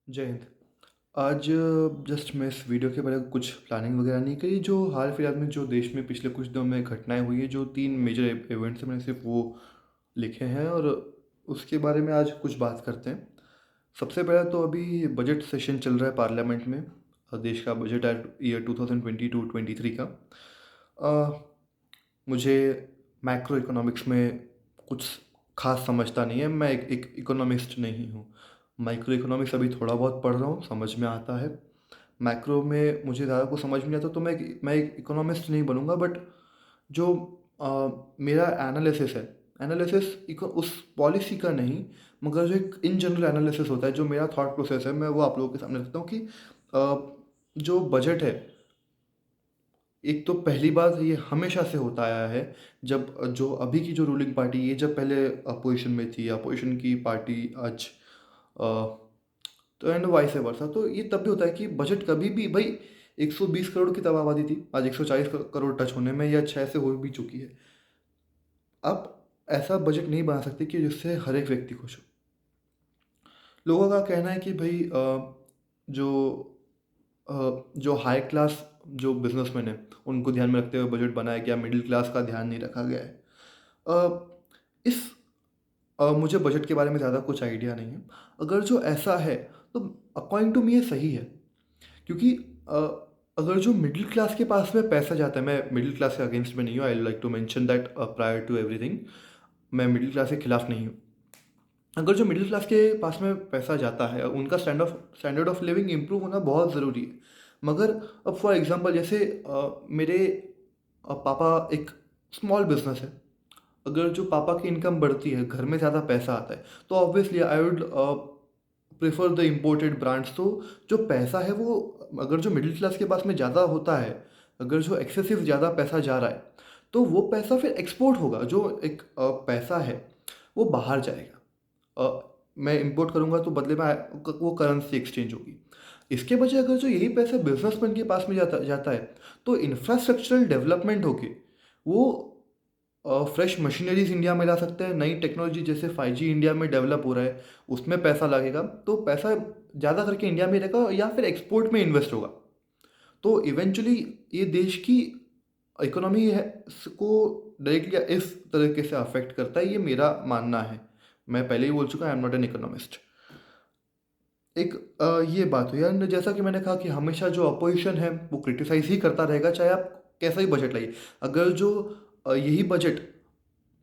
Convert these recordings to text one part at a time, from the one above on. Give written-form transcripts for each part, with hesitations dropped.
जय हिंद। आज जस्ट मैं इस वीडियो के बारे में कुछ प्लानिंग वगैरह नहीं करी। जो हाल फिलहाल में जो देश में पिछले कुछ दिनों में घटनाएं हुई है, जो 3 मेजर इवेंट्स हैं, मैंने सिर्फ वो लिखे हैं और उसके बारे में आज कुछ बात करते हैं। सबसे पहले तो अभी बजट सेशन चल रहा है पार्लियामेंट में। देश का बजट है ईयर 2022-23 का। अ, मुझे मैक्रो इकोनॉमिक्स में कुछ खास समझता नहीं है। मैं एक इकोनॉमिस्ट नहीं हूँ। माइक्रो इकोनॉमिक्स अभी थोड़ा बहुत पढ़ रहा हूँ, समझ में आता है। मैक्रो में मुझे ज़्यादा कुछ समझ में नहीं आता, तो मैं एक इकोनॉमिस्ट नहीं बनूँगा। बट जो मेरा एनालिसिस है, एनालिसिस उस पॉलिसी का नहीं, मगर जो एक इन जनरल एनालिसिस होता है, जो मेरा थॉट प्रोसेस है, मैं वो आप लोगों के सामने रखता हूँ कि जो बजट है, एक तो पहली बात ये हमेशा से होता आया है। जब जो अभी की जो रूलिंग पार्टी, ये जब पहले अपोजिशन में थी, अपोजिशन की पार्टी आज तो एंड वाइस वर्सा, तो ये तब भी होता है कि बजट कभी भी भाई 120 करोड़ की तब आबादी थी, आज 140 करोड़ टच होने में या 6 से हो भी चुकी है। अब ऐसा बजट नहीं बना सकते कि जिससे हर एक व्यक्ति खुश हो। लोगों का कहना है कि भाई जो जो हाई क्लास जो बिजनेसमैन है, उनको ध्यान में रखते हुए बजट बनाया गया, मिडिल क्लास का ध्यान नहीं रखा गया है। इस मुझे बजट के बारे में ज़्यादा कुछ आइडिया नहीं है। अगर जो ऐसा है तो अकॉर्डिंग टू मी ये सही है, क्योंकि अ, अगर जो मिडिल क्लास के पास में पैसा जाता है, मैं मिडिल क्लास के अगेंस्ट में नहीं हूँ, I like to mention that prior to everything. मैं मिडिल क्लास के खिलाफ नहीं हूँ। अगर जो मिडिल क्लास के पास में पैसा जाता है, उनका स्टैंडर्ड ऑफ लिविंग इम्प्रूव होना बहुत ज़रूरी है। मगर अब फॉर एग्जांपल जैसे मेरे पापा एक स्मॉल बिजनेस है। अगर जो पापा की इनकम बढ़ती है, घर में ज़्यादा पैसा आता है, तो obviously I would prefer the imported brands. तो जो पैसा है वो, अगर जो मिडिल क्लास के पास में ज़्यादा होता है, अगर जो एक्सेसिव ज़्यादा पैसा जा रहा है, तो वो पैसा फिर एक्सपोर्ट होगा। जो एक पैसा है वो बाहर जाएगा। मैं इंपोर्ट करूँगा तो बदले में वो करेंसी एक्सचेंज होगी। इसके बजाय अगर जो यही पैसा बिजनेसमैन के पास में जाता जाता है, तो इंफ्रास्ट्रक्चरल डेवलपमेंट होके वो फ्रेश मशीनरीज इंडिया में ला सकते हैं। नई टेक्नोलॉजी जैसे 5G इंडिया में डेवलप हो रहा है, उसमें पैसा लगेगा, तो पैसा ज़्यादा करके इंडिया में रहेगा या फिर एक्सपोर्ट में इन्वेस्ट होगा। तो इवेंचुअली ये देश की इकोनॉमी है को डायरेक्टली इस तरीके से अफेक्ट करता है, ये मेरा मानना है। मैं पहले ही बोल चुका, I am not an economist. एक ये बात हुई। एंड जैसा कि मैंने कहा कि हमेशा जो अपोजिशन है वो क्रिटिसाइज ही करता रहेगा, चाहे आप कैसा ही बजट लाइए। अगर जो यही बजट,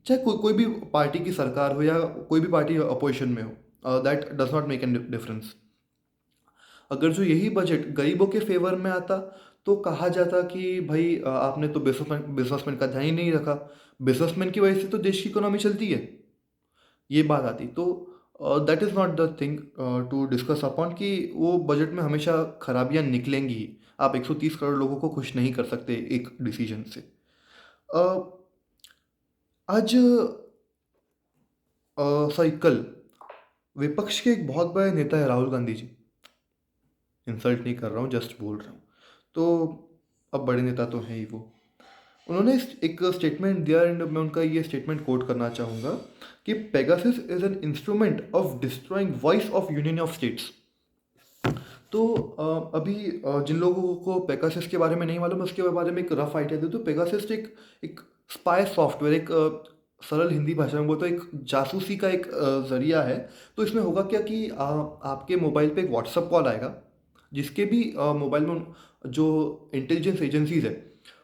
चाहे कोई भी पार्टी की सरकार हो या कोई भी पार्टी अपोजिशन में हो, that does not make an difference. अगर जो यही बजट गरीबों के फेवर में आता, तो कहा जाता कि भाई आपने तो बिजनेसमैन का ध्यान ही नहीं रखा। बिजनेसमैन की वजह से तो देश की इकोनॉमी चलती है, ये बात आती। तो that is not the thing to discuss upon कि वो बजट में हमेशा खराबियां निकलेंगी ही। आप 130 करोड़ लोगों को खुश नहीं कर सकते एक डिसीजन से। आज सॉरी, कल विपक्ष के एक बहुत बड़े नेता है राहुल गांधी जी। इंसल्ट नहीं कर रहा हूँ, जस्ट बोल रहा हूँ। तो अब बड़े नेता तो हैं ही वो। उन्होंने एक स्टेटमेंट दिया, एंड मैं उनका ये स्टेटमेंट कोट करना चाहूँगा कि Pegasus is an instrument of destroying voice of union of states. तो अभी जिन लोगों को पेगासस के बारे में नहीं मालूम, उसके बारे में एक रफ आइडिया दे। तो पेगासस एक स्पाई सॉफ्टवेयर, एक सरल हिंदी भाषा में बोलते तो एक जासूसी का एक जरिया है। तो इसमें होगा क्या कि आपके मोबाइल पे एक व्हाट्सअप कॉल आएगा, जिसके भी मोबाइल में जो इंटेलिजेंस एजेंसीज है,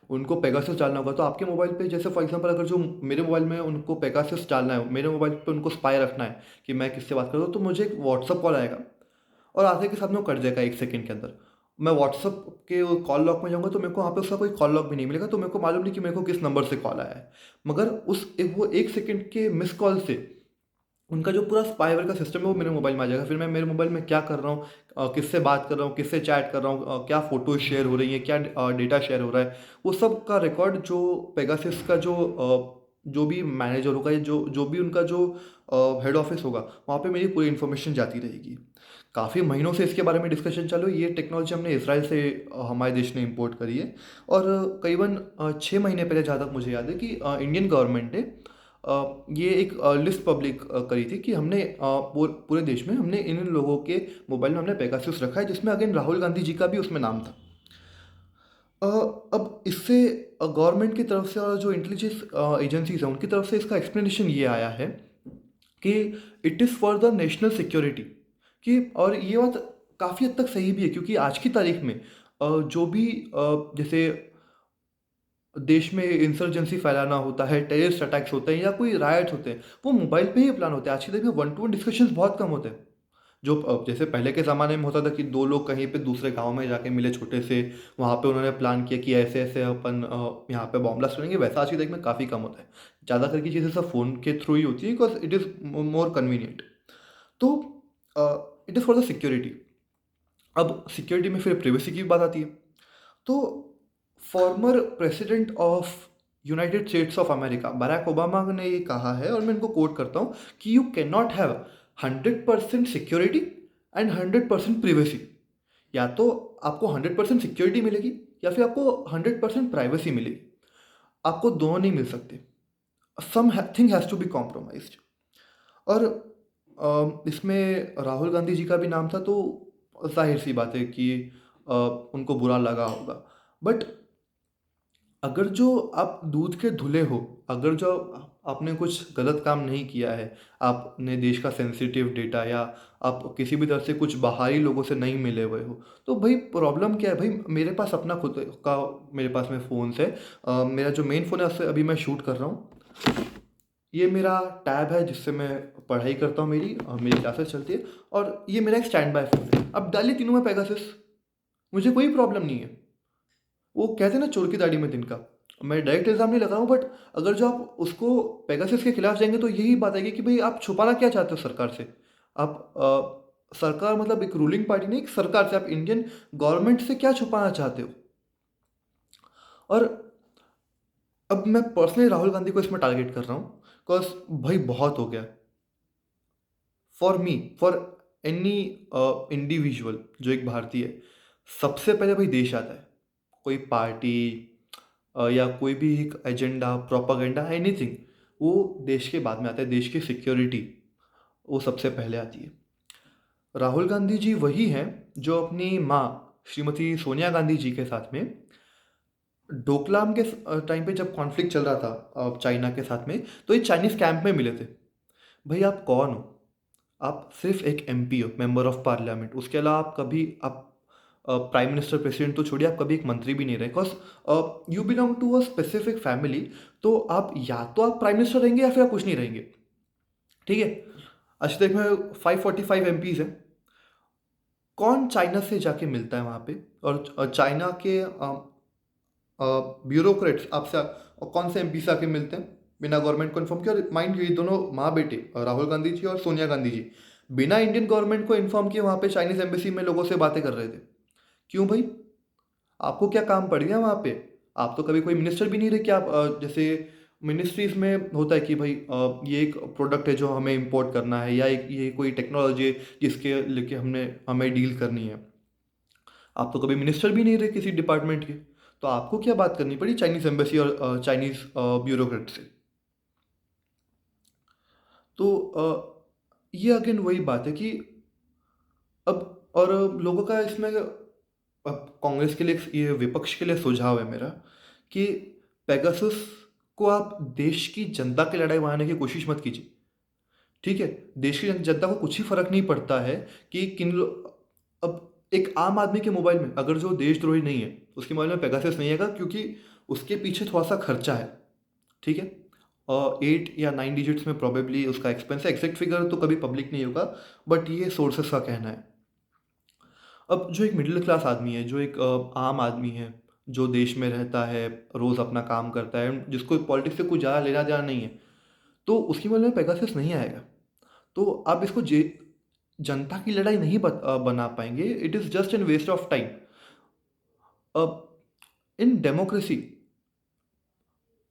उनको पेगासस डालना होगा। तो आपके मोबाइल पे जैसे फॉर एग्जांपल, अगर जो मेरे मोबाइल में उनको पेगासस डालना है, मेरे मोबाइल पे उनको स्पाई रखना है कि मैं किससे बात कर रहा हूँ, तो मुझे एक व्हाट्सअप कॉल आएगा और आधे के साथ में वो कट जाएगा 1 सेकंड के अंदर। मैं व्हाट्सअप के कॉल लॉग में जाऊँगा तो मेरे को वहाँ पे उसका कोई कॉल लॉग भी नहीं मिलेगा, तो मेरे को मालूम नहीं कि मेरे को किस नंबर से कॉल आया है। मगर वो 1 सेकंड के मिस कॉल से उनका जो पूरा स्पाईवेयर का सिस्टम है वो मेरे मोबाइल में आ जाएगा। फिर मैं मेरे मोबाइल में क्या कर रहा हूँ, किससे बात कर रहा हूँ, किससे चैट कर रहा हूँ, क्या फ़ोटोज़ शेयर हो रही हैं, क्या डेटा शेयर हो रहा है, वो सब का रिकॉर्ड जो पेगासस का जो भी मैनेजर होगा, या जो भी उनका जो हेड ऑफिस होगा, वहाँ पे मेरी पूरी इन्फॉर्मेशन जाती रहेगी। काफ़ी महीनों से इसके बारे में डिस्कशन चालू है। ये टेक्नोलॉजी हमने इसराइल से हमारे देश ने इंपोर्ट करी है। और करीबन 6 महीने पहले, जहाँ तक मुझे याद है, कि इंडियन गवर्नमेंट ने ये एक लिस्ट पब्लिक करी थी कि हमने पूरे देश में हमने इन लोगों के मोबाइल में हमने पेगासस रखा है, जिसमें अगेन राहुल गांधी जी का भी उसमें नाम था। अ, अब इससे गवर्नमेंट की तरफ से और जो इंटेलिजेंस एजेंसीज हैं उनकी तरफ से इसका एक्सप्लेनेशन ये आया है कि it is for the national security. कि और ये बात काफ़ी हद तक सही भी है, क्योंकि आज की तारीख में जो भी जैसे देश में इंसर्जेंसी फैलाना होता है, टेररिस्ट अटैक्स होते हैं या कोई रायट होते हैं, वो मोबाइल पे ही प्लान होते हैं। आज की तारीख में वन टू वन डिस्कशंस बहुत कम होते हैं। जो जैसे पहले के ज़माने में होता था कि दो लोग कहीं पे दूसरे गांव में जाके मिले छोटे से, वहाँ पे उन्होंने प्लान किया कि ऐसे ऐसे अपन यहाँ पे बॉम्ब ब्लास्ट करेंगे, वैसा आज की तारीख में काफ़ी कम होता है। ज़्यादा करके चीज़ें सब फ़ोन के थ्रू ही होती है, because it is more convenient. तो it is for the security. अब सिक्योरिटी में फिर प्रिवेसी की बात आती है। तो former president of United States of America Barack Obama ने ये कहा है, और मैं इनको कोट करता हूँ कि you can not have 100% security and 100% privacy. या तो आपको 100% सिक्योरिटी मिलेगी या फिर आपको 100% प्राइवेसी मिलेगी। आपको दोनों नहीं मिल सकते। Something has to be compromised. और इसमें राहुल गांधी जी का भी नाम था, तो जाहिर सी बात है कि उनको बुरा लगा होगा। बट अगर जो आप दूध के धुले हो, अगर जो आपने कुछ गलत काम नहीं किया है, आपने देश का सेंसिटिव डेटा या आप किसी भी तरह से कुछ बाहरी लोगों से नहीं मिले हुए हो, तो भाई प्रॉब्लम क्या है? भाई मेरे पास अपना खुद का, मेरे पास में फ़ोन्स है। मेरा जो मेन फ़ोन है उससे अभी मैं शूट कर रहा हूँ। ये मेरा टैब है जिससे मैं पढ़ाई करता हूँ, मेरी क्लासेस चलती है। और ये मेरा एक स्टैंड बाय फ़ोन है। अब डालिए तीनों में पेगासस, मुझे कोई प्रॉब्लम नहीं है। वो कहते हैं ना, चोर की दाढ़ी में तिनका। मैं डायरेक्ट इल्ज़ाम नहीं लगा रहा हूँ, बट अगर जो आप उसको पेगासस के खिलाफ जाएंगे तो यही बात आएगी कि भाई आप छुपाना क्या चाहते हो सरकार से। आप सरकार मतलब एक रूलिंग पार्टी नहीं, एक सरकार से, आप इंडियन गवर्नमेंट से क्या छुपाना चाहते हो। और अब मैं पर्सनली राहुल गांधी को इसमें टारगेट कर रहा हूँ, बिकॉज भाई बहुत हो गया for me, for any individual जो एक भारतीय है। सबसे पहले भाई देश आता है। कोई पार्टी या कोई भी एक एजेंडा, प्रोपागेंडा, एनीथिंग, वो देश के बाद में आता है। देश की सिक्योरिटी वो सबसे पहले आती है। राहुल गांधी जी वही हैं जो अपनी माँ श्रीमती सोनिया गांधी जी के साथ में डोकलाम के टाइम पे जब कॉन्फ्लिक्ट चल रहा था चाइना के साथ में, तो ये चाइनीज़ कैंप में मिले थे। भाई आप कौन हो? आप सिर्फ एक एमपी हो, मेंबर ऑफ पार्लियामेंट। उसके अलावा आप कभी आप प्राइम मिनिस्टर, प्रेसिडेंट तो छोड़िए, आप कभी एक मंत्री भी नहीं रहे, because you belong to a specific family. तो आप या तो आप प्राइम मिनिस्टर रहेंगे या फिर आप कुछ नहीं रहेंगे। ठीक है। आज तक में 545 एमपीज हैं। कौन चाइना से जाके मिलता है वहाँ पे? और चाइना के ब्यूरोक्रेट्स आपसे और कौन से एमपी से आके मिलते हैं बिना गवर्नमेंट को इन्फॉर्म किया? और माइंड ये दोनों माँ बेटे, राहुल गांधी जी और सोनिया गांधी जी, बिना इंडियन गवर्नमेंट को इन्फॉर्म किए वहाँ पे चाइनीज एम्बेसी में लोगों से बातें कर रहे थे। क्यों भाई? आपको क्या काम पड़ गया वहाँ पे? आप तो कभी कोई मिनिस्टर भी नहीं रहे कि आप जैसे मिनिस्ट्रीज में होता है कि भाई ये एक प्रोडक्ट है जो हमें इंपोर्ट करना है, या एक ये कोई टेक्नोलॉजी है जिसके लेके हमें डील करनी है। आप तो कभी मिनिस्टर भी नहीं रहे किसी डिपार्टमेंट के, तो आपको क्या बात करनी पड़ी चाइनीज़ एम्बेसी और चाइनीज़ ब्यूरोक्रेट से? तो ये अगेन वही बात है कि अब और लोगों का इसमें, अब कांग्रेस के लिए ये विपक्ष के लिए सुझाव है मेरा कि पेगासस को आप देश की जनता की लड़ाई बनाने की कोशिश मत कीजिए। ठीक है। देश की जनता को कुछ ही फर्क नहीं पड़ता है कि अब एक आम आदमी के मोबाइल में अगर जो देशद्रोही नहीं है उसके मोबाइल में पेगासस नहीं आएगा, क्योंकि उसके पीछे थोड़ा सा खर्चा है। ठीक है। और 8 या 9 डिजिट्स में प्रोबेबली उसका एक्सपेंस है। एग्जैक्ट फिगर तो कभी पब्लिक नहीं होगा, बट ये सोर्सेस का कहना है। अब जो एक मिडिल क्लास आदमी है, जो एक आम आदमी है, जो देश में रहता है, रोज़ अपना काम करता है, जिसको पॉलिटिक्स से कुछ ज़्यादा लेना देना नहीं है, तो उसकी मोबाइल में पेगासस नहीं आएगा। तो आप इसको जनता की लड़ाई नहीं बना पाएंगे। It is just an waste of time. In democracy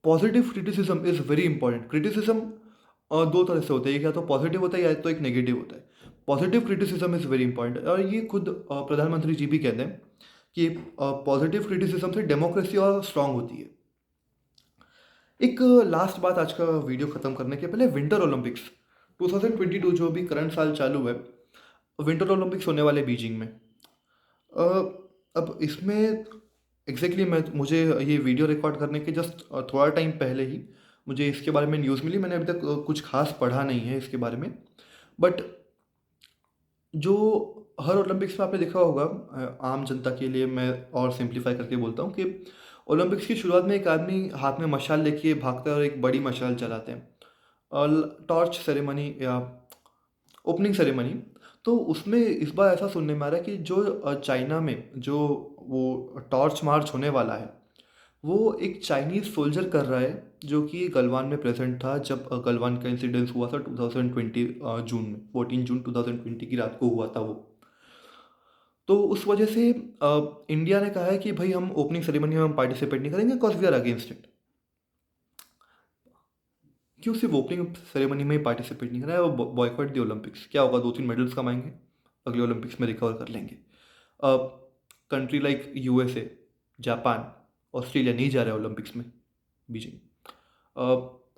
positive criticism is very important. Criticism दो तरह से होता है, एक या तो पॉजिटिव होता है या तो एक नेगेटिव होता है। Positive criticism is very important, और ये खुद प्रधानमंत्री जी भी कहते हैं कि पॉजिटिव क्रिटिसिज्म से डेमोक्रेसी और स्ट्रांग होती है। एक लास्ट बात आज का वीडियो ख़त्म करने के पहले, विंटर ओलंपिक्स 2022 जो भी करंट साल चालू है, विंटर ओलंपिक्स होने वाले बीजिंग में। अ, अब इसमें एग्जैक्टली मुझे ये वीडियो रिकॉर्ड करने के जस्ट थोड़ा टाइम पहले ही मुझे इसके बारे में न्यूज़ मिली। मैंने अभी तक कुछ खास पढ़ा नहीं है इसके बारे में, बट जो हर ओलंपिक्स में आपने देखा होगा, आम जनता के लिए मैं और सिंप्लीफाई करके बोलता हूँ कि ओलंपिक्स की शुरुआत में एक आदमी हाथ में मशाल लेके भागता है और एक बड़ी मशाल जलाते हैं, टॉर्च सेरेमनी या ओपनिंग सेरेमनी। तो उसमें इस बार ऐसा सुनने में आ रहा है कि जो चाइना में जो वो टॉर्च मार्च होने वाला है, वो एक चाइनीज़ सोल्जर कर रहा है जो कि गलवान में प्रेजेंट था जब गलवान का इंसिडेंस हुआ था 2020 जून में, 14 जून 2020 की रात को हुआ था वो। तो उस वजह से इंडिया ने कहा है कि भाई हम ओपनिंग सेरेमनी में हम पार्टिसिपेट नहीं करेंगे, because we are against it. क्यों सिर्फ ओपनिंग सेरेमनी में ही पार्टिसिपेट नहीं कर रहा है, वो बॉयकॉट दी ओलंपिक्स। क्या होगा, 2-3 मेडल्स कमाएंगे, अगले ओलंपिक्स में रिकवर कर लेंगे। Country like USA, Japan, Australia नहीं जा रहा है ओलंपिक्स में बीजिंग।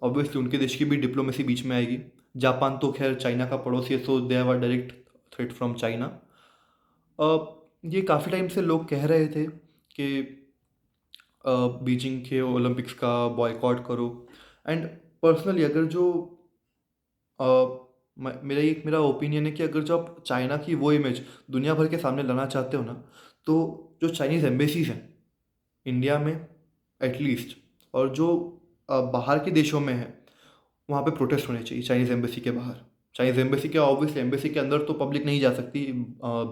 ऑब्वियसली उनके देश की भी डिप्लोमेसी बीच में आएगी। जापान तो खैर चाइना का पड़ोसी है, so they have a direct threat from China. ये काफ़ी टाइम से लोग कह रहे थे कि बीजिंग के ओलंपिक्स का बॉयकॉट करो। एंड पर्सनली अगर जो मेरा ओपिनियन है कि अगर जो आप चाइना की वो इमेज दुनिया भर के सामने लाना चाहते हो ना, तो जो चाइनीज़ एम्बेसीज हैं इंडिया में एटलीस्ट, और जो बाहर के देशों में है, वहाँ पे प्रोटेस्ट होने चाहिए चाइनीज़ एम्बेसी के बाहर। चाइनीज़ एम्बेसी के ऑब्वियसली एम्बेसी के अंदर तो पब्लिक नहीं जा सकती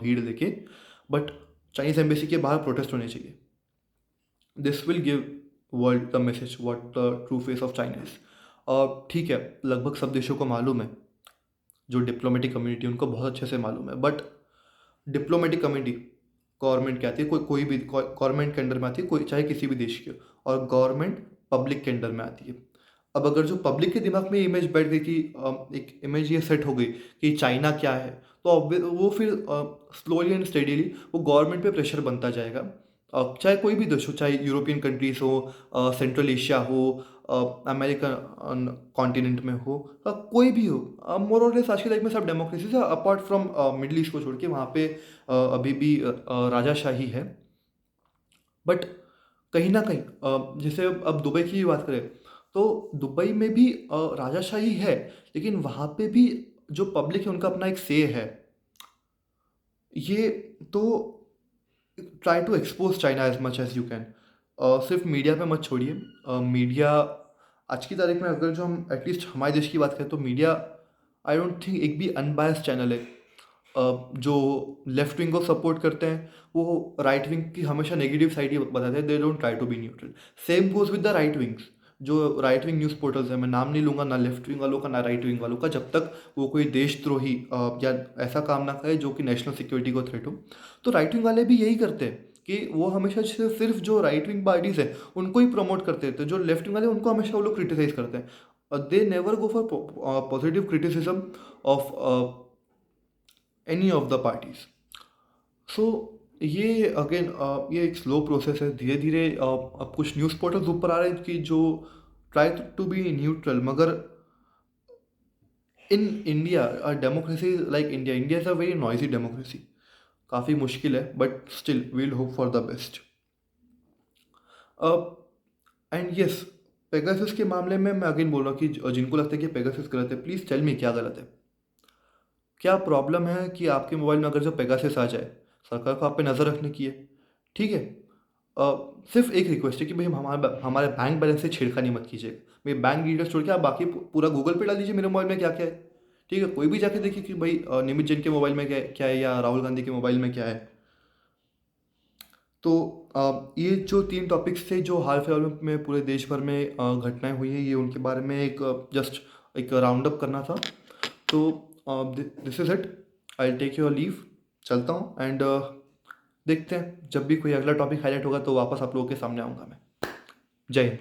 भीड़ लेके, बट चाइनीज़ एम्बेसी के बाहर प्रोटेस्ट होने चाहिए। This will give world the message what the true face of China is. और ठीक है, लगभग सब देशों को मालूम है, जो डिप्लोमेटिक कम्युनिटी उनको बहुत अच्छे से मालूम है, बट डिप्लोमेटिक कम्युनिटी गवर्नमेंट की आती है, कोई भी गवर्नमेंट के अंडर में आती है, कोई चाहे किसी भी देश की हो, और गवर्नमेंट पब्लिक के अंडर में आती है। अब अगर जो पब्लिक के दिमाग में इमेज बैठ गई कि एक इमेज ये सेट हो गई कि चाइना क्या है, तो वो फिर स्लोली एंड स्टेडीली वो गवर्नमेंट पे प्रेशर बनता जाएगा। चाहे कोई भी देश हो, चाहे यूरोपियन कंट्रीज हो, सेंट्रल एशिया हो, अमेरिकन कॉन्टिनेंट में हो, कोई भी हो, मोर और लेस आज की तारीख में सब डेमोक्रेसी है, अपार्ट फ्रॉम मिडल ईस्ट को छोड़ के। वहाँ पे अभी भी राजाशाही है, बट कहीं ना कहीं जैसे अब दुबई की ही बात करें, तो दुबई में भी राजाशाही है, लेकिन वहाँ पे भी जो पब्लिक है उनका अपना एक से है। ये तो try to expose China as much as you can. सिर्फ मीडिया पे मत छोड़िए। मीडिया आज की तारीख में अगर जो हम एटलीस्ट हमारे देश की बात करें, तो मीडिया आई डोंट थिंक एक भी अनबायस्ड चैनल है। जो लेफ्ट विंग को सपोर्ट करते हैं वो राइट विंग की हमेशा नेगेटिव साइड ही बताते हैं, they don't try to be neutral. Same goes with the right wings. जो राइट विंग न्यूज़ पोर्टल्स हैं, मैं नाम नहीं लूँगा ना लेफ्ट विंग वालों का ना राइट विंग वालों का, जब तक वो कोई देशद्रोही या ऐसा काम ना करे जो कि नेशनल सिक्योरिटी को थ्रेट हो। तो राइट विंग वाले भी यही करते हैं कि वो हमेशा सिर्फ जो राइट विंग पार्टीज है उनको ही प्रमोट करते रहते हैं, जो लेफ्ट विंग वाले हैं, उनको हमेशा वो लोग क्रिटिसाइज करते हैं। They never go for positive criticism of any of the parties. So ये अगेन ये एक स्लो प्रोसेस है। धीरे धीरे अब कुछ न्यूज़ पोर्टल्स ऊपर आ रहे हैं कि जो ट्राई टू बी न्यूट्रल, मगर in India democracy like India is a very noisy democracy. काफ़ी मुश्किल है, but still we'll hope for the best. And yes, Pegasus के मामले में मैं अगेन बोल रहा हूँ कि जिनको लगता है कि पेगासस गलत है, प्लीज़ टेल मी क्या गलत है। क्या प्रॉब्लम है कि आपके मोबाइल में अगर जो पेगासस आ जाए, सरकार को आप पे नज़र रखने की है, ठीक है। सिर्फ एक रिक्वेस्ट है कि भाई हमारे बैंक बैलेंस से छेड़खानी मत कीजिएगा। मेरे बैंक डिटेल्स छोड़ के आप बाकी पूरा गूगल पे डाल दीजिए मेरे मोबाइल में क्या क्या है, ठीक है। कोई भी जाके देखिए कि भाई निमित जैन के मोबाइल में क्या क्या है या राहुल गांधी के मोबाइल में क्या है। तो ये जो 3 टॉपिक्स थे जो हाल फिलहाल में पूरे देश भर में घटनाएं हुई हैं, ये उनके बारे में एक जस्ट एक राउंड अप करना था। तो this is it, I take your leave, चलता हूँ। एंड देखते हैं, जब भी कोई अगला टॉपिक हाईलाइट होगा तो वापस आप लोगों के सामने आऊँगा मैं। जय हिंद।